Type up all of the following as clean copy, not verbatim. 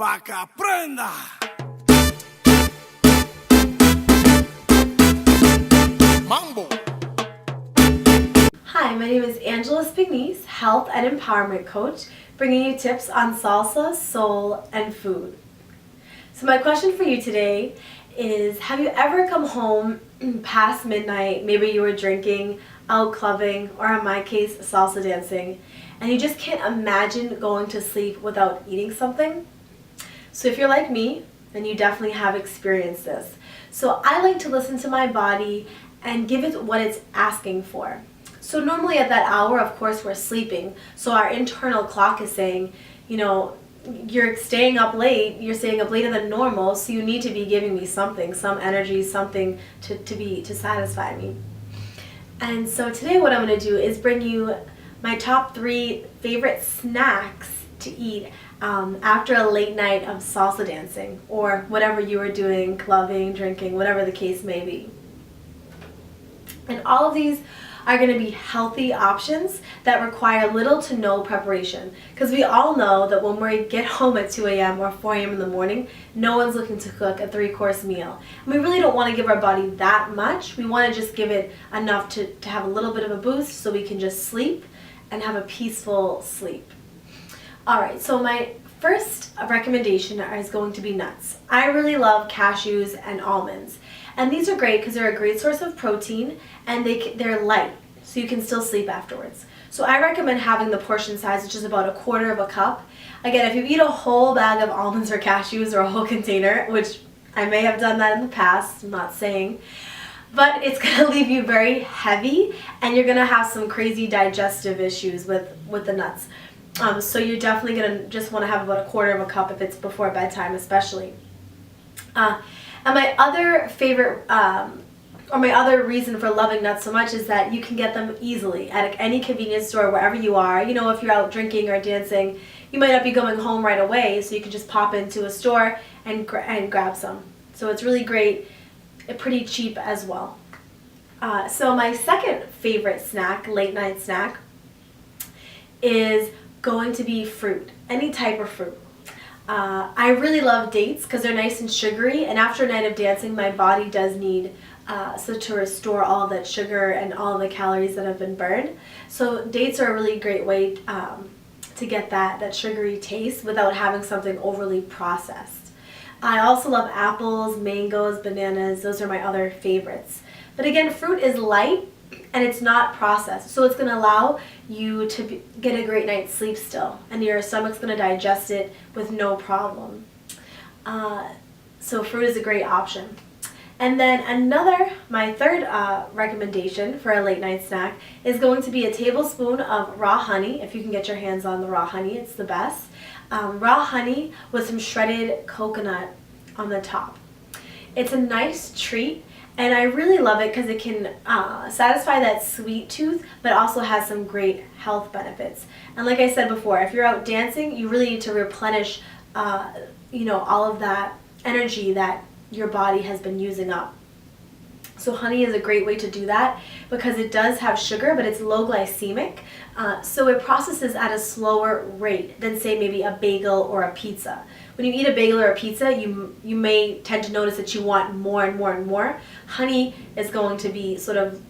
pa' que aprenda. Mambo. Hi, my name is Angela Spignese, health and empowerment coach, bringing you tips on salsa, soul, and food. So my question for you today is, have you ever come home past midnight, maybe you were drinking, out clubbing, or in my case, salsa dancing, and you just can't imagine going to sleep without eating something? So if you're like me, then you definitely have experienced this. So I like to listen to my body and give it what it's asking for. So normally at that hour, of course, we're sleeping. So our internal clock is saying, you're staying up late, you're staying up later than normal, so you need to be giving me something, some energy, something to satisfy me. And so today what I'm going to do is bring you my top 3 favorite snacks to eat after a late night of salsa dancing or whatever you were doing, clubbing, drinking, whatever the case may be. And all of these are going to be healthy options that require little to no preparation. Because we all know that when we get home at 2 a.m. or 4 a.m. in the morning, no one's looking to cook a 3-course meal. And we really don't want to give our body that much. We want to just give it enough to have a little bit of a boost so we can just sleep and have a peaceful sleep. Alright, so my first recommendation is going to be nuts. I really love cashews and almonds. And these are great because they're a great source of protein and they're light, so you can still sleep afterwards. So I recommend having the portion size, which is about 1/4 cup. Again, if you eat a whole bag of almonds or cashews or a whole container, which I may have done that in the past, I'm not saying, but it's going to leave you very heavy and you're going to have some crazy digestive issues with the nuts. So you're definitely going to just want to have about 1/4 cup if it's before bedtime especially. And my other favorite, or my other reason for loving nuts so much is that you can get them easily at any convenience store wherever you are. You know, if you're out drinking or dancing, you might not be going home right away, so you can just pop into a store and grab some. So it's really great, pretty cheap as well. So my second favorite snack, late night snack, is going to be fruit, any type of fruit. I really love dates because they're nice and sugary, and after a night of dancing my body does need to restore all of that sugar and all of the calories that have been burned. So dates are a really great way to get that sugary taste without having something overly processed. I also love apples, mangoes, bananas. Those are my other favorites. But again, fruit is light and it's not processed, so it's going to allow you to get a great night's sleep still, and your stomach's going to digest it with no problem. So fruit is a great option. And then my third recommendation for a late night snack is going to be a tablespoon of raw honey. If you can get your hands on the raw honey, it's the best. Raw honey with some shredded coconut on the top. It's a nice treat. And I really love it because it can satisfy that sweet tooth, but also has some great health benefits. And like I said before, if you're out dancing, you really need to replenish, all of that energy that your body has been using up. So honey is a great way to do that because it does have sugar, but it's low glycemic. So it processes at a slower rate than, say, maybe a bagel or a pizza. When you eat a bagel or a pizza, you may tend to notice that you want more and more and more. Honey is going to be sort of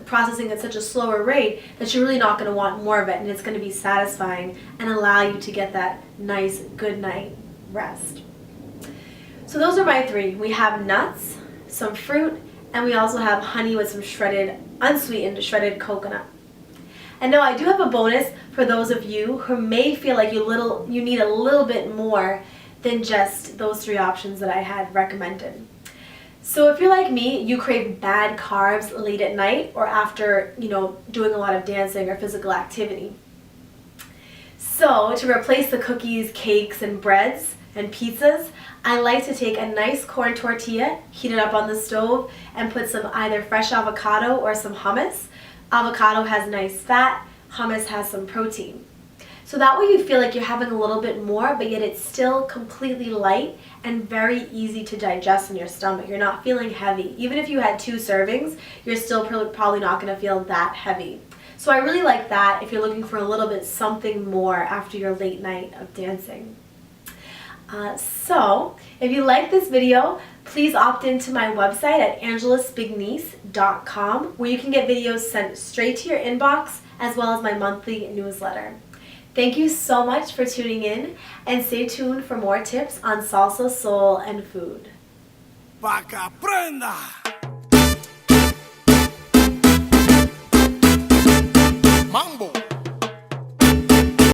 processing at such a slower rate that you're really not going to want more of it, and it's going to be satisfying and allow you to get that nice good night rest. So those are my 3. We have nuts, some fruit, and we also have honey with some unsweetened shredded coconut. And now I do have a bonus for those of you who may feel like you need a little bit more than just those 3 options that I had recommended. So if you're like me, you crave bad carbs late at night or after, doing a lot of dancing or physical activity. So to replace the cookies, cakes, and breads and pizzas, I like to take a nice corn tortilla, heat it up on the stove, and put some either fresh avocado or some hummus. Avocado has nice fat, hummus has some protein. So that way you feel like you're having a little bit more, but yet it's still completely light and very easy to digest in your stomach. You're not feeling heavy. Even if you had 2 servings, you're still probably not going to feel that heavy. So I really like that if you're looking for a little bit something more after your late night of dancing. So, if you like this video, please opt into my website at angelaspigniece.com, where you can get videos sent straight to your inbox, as well as my monthly newsletter. Thank you so much for tuning in, and stay tuned for more tips on salsa, soul, and food. Pa' que aprenda.